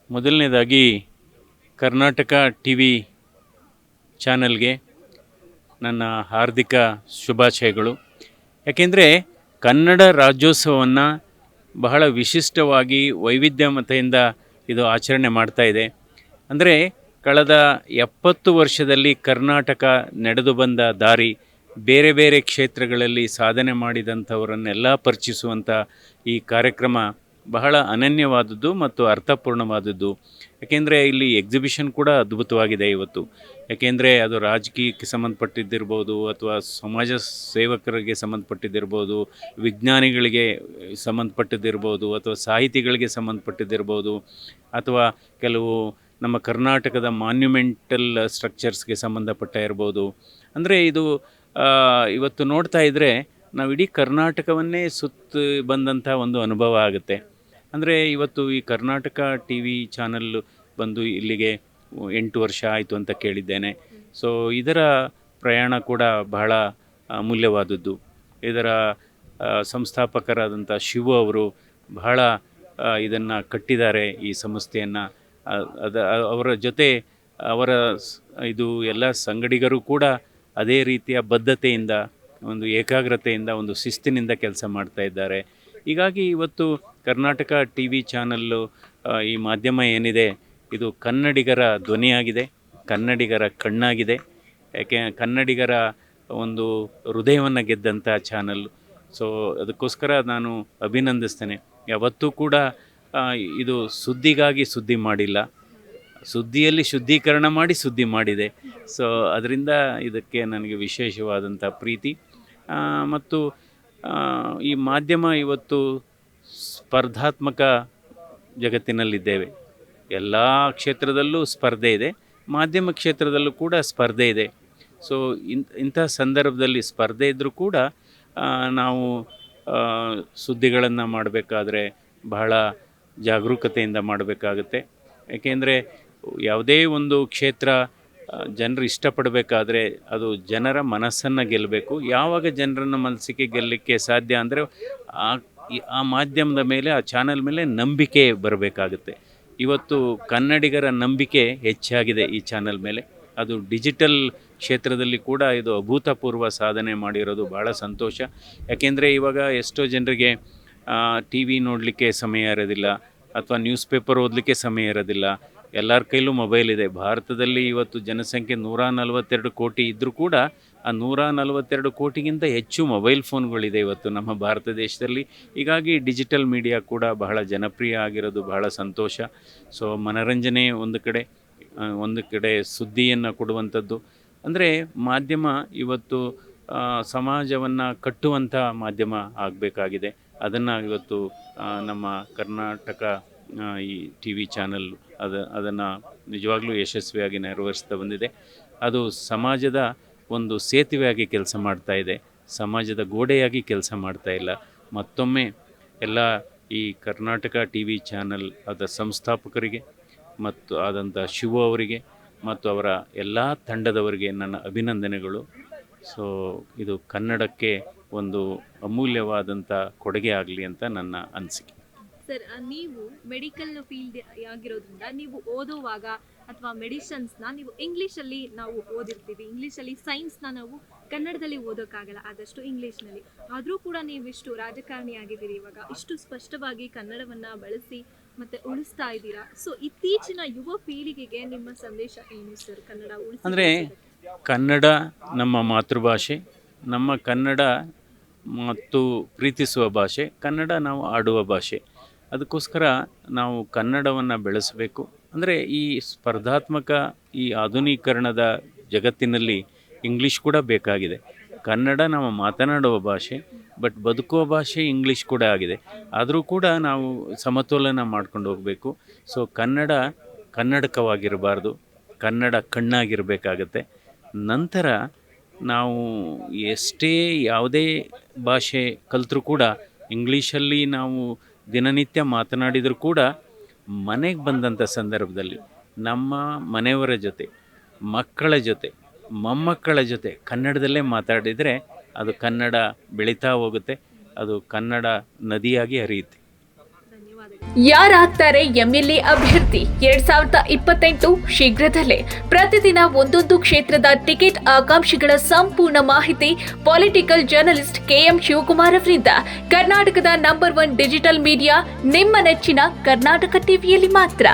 ಮೊದಲನೇದಾಗಿ Karnataka T V ಚಾನಲ್ಗೆ ನನ್ನ ಹಾರ್ದಿಕ ಶುಭಾಶಯಗಳು. ಯಾಕೆಂದರೆ ಕನ್ನಡ ರಾಜ್ಯೋತ್ಸವವನ್ನು ಬಹಳ ವಿಶಿಷ್ಟವಾಗಿ ವೈವಿಧ್ಯಮತೆಯಿಂದ ಇದು ಆಚರಣೆ ಮಾಡ್ತಾ ಇದೆ. ಅಂದರೆ ಕಳೆದ 70 ವರ್ಷದಲ್ಲಿ ಕರ್ನಾಟಕ ನಡೆದು ಬಂದ ದಾರಿ, ಬೇರೆ ಬೇರೆ ಕ್ಷೇತ್ರಗಳಲ್ಲಿ ಸಾಧನೆ ಮಾಡಿದಂಥವರನ್ನೆಲ್ಲ ಪರಿಚಯಿಸುವಂಥ ಈ ಕಾರ್ಯಕ್ರಮ ಬಹಳ ಅನನ್ಯವಾದದ್ದು ಮತ್ತು ಅರ್ಥಪೂರ್ಣವಾದದ್ದು. ಯಾಕೆಂದರೆ ಇಲ್ಲಿ ಎಕ್ಸಿಬಿಷನ್ ಕೂಡ ಅದ್ಭುತವಾಗಿದೆ ಇವತ್ತು. ಯಾಕೆಂದರೆ ಅದು ರಾಜಕೀಯಕ್ಕೆ ಸಂಬಂಧಪಟ್ಟಿದ್ದಿರ್ಬೋದು, ಅಥವಾ ಸಮಾಜ ಸೇವಕರಿಗೆ ಸಂಬಂಧಪಟ್ಟಿದ್ದಿರ್ಬೋದು, ವಿಜ್ಞಾನಿಗಳಿಗೆ ಸಂಬಂಧಪಟ್ಟಿದ್ದಿರ್ಬೋದು, ಅಥವಾ ಸಾಹಿತಿಗಳಿಗೆ ಸಂಬಂಧಪಟ್ಟಿದ್ದಿರ್ಬೋದು, ಅಥವಾ ಕೆಲವು ನಮ್ಮ ಕರ್ನಾಟಕದ ಮಾನ್ಯುಮೆಂಟಲ್ ಸ್ಟ್ರಕ್ಚರ್ಸ್ಗೆ ಸಂಬಂಧಪಟ್ಟ ಇರ್ಬೋದು. ಅಂದರೆ ಇದು ಇವತ್ತು ನೋಡ್ತಾ ಇದ್ದರೆ ನಾವು ಇಡೀ ಕರ್ನಾಟಕವನ್ನೇ ಸುತ್ತಿ ಬಂದಂಥ ಒಂದು ಅನುಭವ ಆಗುತ್ತೆ. ಅಂದರೆ ಇವತ್ತು ಈ ಕರ್ನಾಟಕ ಟಿ ವಿ ಚಾನಲ್ ಬಂದು ಇಲ್ಲಿಗೆ 8 ವರ್ಷ ಆಯಿತು ಅಂತ ಕೇಳಿದ್ದೇನೆ. ಸೊ ಇದರ ಪ್ರಯಾಣ ಕೂಡ ಬಹಳ ಅಮೂಲ್ಯವಾದದ್ದು. ಇದರ ಸಂಸ್ಥಾಪಕರಾದಂಥ ಶಿವು ಅವರು ಬಹಳ ಇದನ್ನು ಕಟ್ಟಿದ್ದಾರೆ, ಈ ಸಂಸ್ಥೆಯನ್ನು. ಅವರ ಜೊತೆ ಅವರ ಇದು ಎಲ್ಲ ಸಂಗಡಿಗರು ಕೂಡ ಅದೇ ರೀತಿಯ ಬದ್ಧತೆಯಿಂದ, ಒಂದು ಏಕಾಗ್ರತೆಯಿಂದ, ಒಂದು ಶಿಸ್ತಿನಿಂದ ಕೆಲಸ ಮಾಡ್ತಾ ಇದ್ದಾರೆ. ಹೀಗಾಗಿ ಇವತ್ತು ಕರ್ನಾಟಕ ಟಿ ವಿ ಚಾನಲ್ಲು, ಈ ಮಾಧ್ಯಮ ಏನಿದೆ, ಇದು ಕನ್ನಡಿಗರ ಧ್ವನಿಯಾಗಿದೆ, ಕನ್ನಡಿಗರ ಕಣ್ಣಾಗಿದೆ. ಯಾಕೆ ಕನ್ನಡಿಗರ ಒಂದು ಹೃದಯವನ್ನು ಗೆದ್ದಂಥ ಚಾನಲ್ಲು. ಸೊ ಅದಕ್ಕೋಸ್ಕರ ನಾನು ಅಭಿನಂದಿಸ್ತೇನೆ. ಯಾವತ್ತೂ ಕೂಡ ಇದು ಸುದ್ದಿಗಾಗಿ ಸುದ್ದಿ ಮಾಡಿಲ್ಲ, ಸುದ್ದಿಯಲ್ಲಿ ಶುದ್ಧೀಕರಣ ಮಾಡಿ ಸುದ್ದಿ ಮಾಡಿದೆ. ಸೊ ಅದರಿಂದ ಇದಕ್ಕೆ ನನಗೆ ವಿಶೇಷವಾದಂಥ ಪ್ರೀತಿ. ಮತ್ತು ಈ ಮಾಧ್ಯಮ ಇವತ್ತು ಸ್ಪರ್ಧಾತ್ಮಕ ಜಗತ್ತಿನಲ್ಲಿದ್ದೇವೆ. ಎಲ್ಲ ಕ್ಷೇತ್ರದಲ್ಲೂ ಸ್ಪರ್ಧೆ ಇದೆ, ಮಾಧ್ಯಮ ಕ್ಷೇತ್ರದಲ್ಲೂ ಕೂಡ ಸ್ಪರ್ಧೆ ಇದೆ. ಸೊ ಇಂಥ ಸಂದರ್ಭದಲ್ಲಿ ಸ್ಪರ್ಧೆ ಇದ್ದರೂ ಕೂಡ ನಾವು ಸುದ್ದಿಗಳನ್ನು ಮಾಡಬೇಕಾದ್ರೆ ಬಹಳ ಜಾಗರೂಕತೆಯಿಂದ ಮಾಡಬೇಕಾಗುತ್ತೆ. ಏಕೆಂದರೆ ಯಾವುದೇ ಒಂದು ಕ್ಷೇತ್ರ ಜನರು ಇಷ್ಟಪಡಬೇಕಾದ್ರೆ ಅದು ಜನರ ಮನಸ್ಸನ್ನು ಗೆಲ್ಲಬೇಕು. ಯಾವಾಗ ಜನರನ್ನ ಮನಸ್ಸಿಗೆ ಗೆಲ್ಲಲಿಕ್ಕೆ ಸಾಧ್ಯ ಅಂದರೆ ಆ ಮಾಧ್ಯಮದ ಮೇಲೆ, ಆ ಚಾನಲ್ ಮೇಲೆ ನಂಬಿಕೆ ಬರಬೇಕಾಗುತ್ತೆ. ಇವತ್ತು ಕನ್ನಡಿಗರ ನಂಬಿಕೆ ಹೆಚ್ಚಾಗಿದೆ ಈ ಚಾನಲ್ ಮೇಲೆ. ಅದು ಡಿಜಿಟಲ್ ಕ್ಷೇತ್ರದಲ್ಲಿ ಕೂಡ ಇದು ಅಭೂತಪೂರ್ವ ಸಾಧನೆ ಮಾಡಿರೋದು ಭಾಳ ಸಂತೋಷ. ಯಾಕೆಂದರೆ ಇವಾಗ ಎಷ್ಟೋ ಜನರಿಗೆ ಟಿ ವಿ ನೋಡಲಿಕ್ಕೆ ಸಮಯ ಇರೋದಿಲ್ಲ, ಅಥವಾ ನ್ಯೂಸ್ ಪೇಪರ್ ಓದಲಿಕ್ಕೆ ಸಮಯ ಇರೋದಿಲ್ಲ. ಎಲ್ಲರ ಕೈಲೂ ಮೊಬೈಲ್ ಇದೆ. ಭಾರತದಲ್ಲಿ ಇವತ್ತು ಜನಸಂಖ್ಯೆ 142 ಕೋಟಿ ಇದ್ದರೂ ಕೂಡ ಆ 142 ಕೋಟಿಗಿಂತ ಹೆಚ್ಚು ಮೊಬೈಲ್ ಫೋನ್ಗಳಿದೆ ಇವತ್ತು ನಮ್ಮ ಭಾರತ ದೇಶದಲ್ಲಿ. ಹೀಗಾಗಿ ಡಿಜಿಟಲ್ ಮೀಡಿಯಾ ಕೂಡ ಬಹಳ ಜನಪ್ರಿಯ ಆಗಿರೋದು ಬಹಳ ಸಂತೋಷ. ಸೊ ಮನರಂಜನೆ ಒಂದು ಕಡೆ ಸುದ್ದಿಯನ್ನು ಕೊಡುವಂಥದ್ದು. ಅಂದರೆ ಮಾಧ್ಯಮ ಇವತ್ತು ಸಮಾಜವನ್ನು ಕಟ್ಟುವಂಥ ಮಾಧ್ಯಮ ಆಗಬೇಕಾಗಿದೆ. ಅದನ್ನು ಇವತ್ತು ನಮ್ಮ ಕರ್ನಾಟಕ ಈ ಟಿ ವಿ ಚಾನಲ್ ಅದನ್ನು ನಿಜವಾಗ್ಲೂ ಯಶಸ್ವಿಯಾಗಿ ನೆರವೇರಿಸ್ತಾ ಬಂದಿದೆ. ಅದು ಸಮಾಜದ ಒಂದು ಸೇತುವೆಯಾಗಿ ಕೆಲಸ ಮಾಡ್ತಾ ಇದೆ, ಸಮಾಜದ ಗೋಡೆಯಾಗಿ ಕೆಲಸ ಮಾಡ್ತಾ ಇಲ್ಲ. ಮತ್ತೊಮ್ಮೆ ಎಲ್ಲ ಈ ಕರ್ನಾಟಕ ಟಿ ವಿ ಚಾನಲ್ ಅದರ ಸಂಸ್ಥಾಪಕರಿಗೆ ಮತ್ತು ಆದಂಥ ಶಿವು ಅವರಿಗೆ ಮತ್ತು ಅವರ ಎಲ್ಲ ತಂಡದವರಿಗೆ ನನ್ನ ಅಭಿನಂದನೆಗಳು. ಸೊ ಇದು ಕನ್ನಡಕ್ಕೆ ಒಂದು ಅಮೂಲ್ಯವಾದಂಥ ಕೊಡುಗೆ ಆಗಲಿ ಅಂತ ನನ್ನ ಅನಿಸಿಕೆ. ಸರ್, ನೀವು ಮೆಡಿಕಲ್ ಫೀಲ್ಡ್ ಆಗಿರೋದ್ರಿಂದ ನೀವು ಓದುವಾಗ ಅಥವಾ ಮೆಡಿಸನ್ಸ್ನ ನೀವು ಇಂಗ್ಲೀಷಲ್ಲಿ ನಾವು ಓದಿರ್ತೀವಿ. ಇಂಗ್ಲೀಷಲ್ಲಿ ಸೈನ್ಸ್ನ ನಾವು ಕನ್ನಡದಲ್ಲಿ ಓದೋಕ್ಕಾಗಲ್ಲ, ಆದಷ್ಟು ಇಂಗ್ಲೀಷ್ನಲ್ಲಿ. ಆದರೂ ಕೂಡ ನೀವಿಷ್ಟು ರಾಜಕಾರಣಿ ಆಗಿದ್ದೀರಿ, ಇವಾಗ ಇಷ್ಟು ಸ್ಪಷ್ಟವಾಗಿ ಕನ್ನಡವನ್ನು ಬಳಸಿ ಮತ್ತು ಉಳಿಸ್ತಾ ಇದ್ದೀರಾ. ಸೊ ಇತ್ತೀಚಿನ ಯುವ ಪೀಳಿಗೆಗೆ ನಿಮ್ಮ ಸಂದೇಶ ಏನು ಸರ್? ಕನ್ನಡ ಉಳಿಸಿ ಅಂದರೆ ಕನ್ನಡ ನಮ್ಮ ಮಾತೃಭಾಷೆ, ನಮ್ಮ ಕನ್ನಡ ಮತ್ತು ಪ್ರೀತಿಸುವ ಭಾಷೆ, ಕನ್ನಡ ನಾವು ಆಡುವ ಭಾಷೆ. ಅದಕ್ಕೋಸ್ಕರ ನಾವು ಕನ್ನಡವನ್ನು ಬೆಳೆಸಬೇಕು. ಅಂದರೆ ಈ ಸ್ಪರ್ಧಾತ್ಮಕ ಈ ಆಧುನೀಕರಣದ ಜಗತ್ತಿನಲ್ಲಿ ಇಂಗ್ಲೀಷ್ ಕೂಡ ಬೇಕಾಗಿದೆ. ಕನ್ನಡ ನಾವು ಮಾತನಾಡುವ ಭಾಷೆ, ಬಟ್ ಬದುಕುವ ಭಾಷೆ ಇಂಗ್ಲೀಷ್ ಕೂಡ ಆಗಿದೆ. ಆದರೂ ಕೂಡ ನಾವು ಸಮತೋಲನ ಮಾಡ್ಕೊಂಡು ಹೋಗಬೇಕು. ಸೊ ಕನ್ನಡ ಕನ್ನಡಕವಾಗಿರಬಾರ್ದು, ಕನ್ನಡ ಕಣ್ಣಾಗಿರಬೇಕಾಗತ್ತೆ. ನಂತರ ನಾವು ಎಷ್ಟೇ ಯಾವುದೇ ಭಾಷೆ ಕಲಿತರೂ ಕೂಡ ಇಂಗ್ಲೀಷಲ್ಲಿ ನಾವು ದಿನನಿತ್ಯ ಮಾತನಾಡಿದರೂ ಕೂಡ ಮನೆಗೆ ಬಂದಂಥ ಸಂದರ್ಭದಲ್ಲಿ ನಮ್ಮ ಮನೆಯವರ ಜೊತೆ, ಮಕ್ಕಳ ಜೊತೆ, ಮೊಮ್ಮಕ್ಕಳ ಜೊತೆ ಕನ್ನಡದಲ್ಲೇ ಮಾತಾಡಿದರೆ ಅದು ಕನ್ನಡ ಬೆಳೀತಾ ಹೋಗುತ್ತೆ, ಅದು ಕನ್ನಡ ನದಿಯಾಗಿ ಹರಿಯುತ್ತೆ. ಧನ್ಯವಾದಗಳು. ಯಾರಾಗ್ತಾರೆ ಎಂಎಲ್ಎ ಅಭ್ಯರ್ಥಿ 2028 ಶೀಘ್ರದಲ್ಲೇ. ಪ್ರತಿದಿನ ಒಂದೊಂದು ಕ್ಷೇತ್ರದ ಟಿಕೆಟ್ ಆಕಾಂಕ್ಷಿಗಳ ಸಂಪೂರ್ಣ ಮಾಹಿತಿ ಪೊಲಿಟಿಕಲ್ ಜರ್ನಲಿಸ್ಟ್ ಕೆಎಂ ಶಿವಕುಮಾರ್ ಅವರಿಂದ. ಕರ್ನಾಟಕದ ನಂಬರ್ 1 ಡಿಜಿಟಲ್ ಮೀಡಿಯಾ ನಿಮ್ಮ ನೆಚ್ಚಿನ ಕರ್ನಾಟಕ ಟಿವಿಯಲ್ಲಿ ಮಾತ್ರ.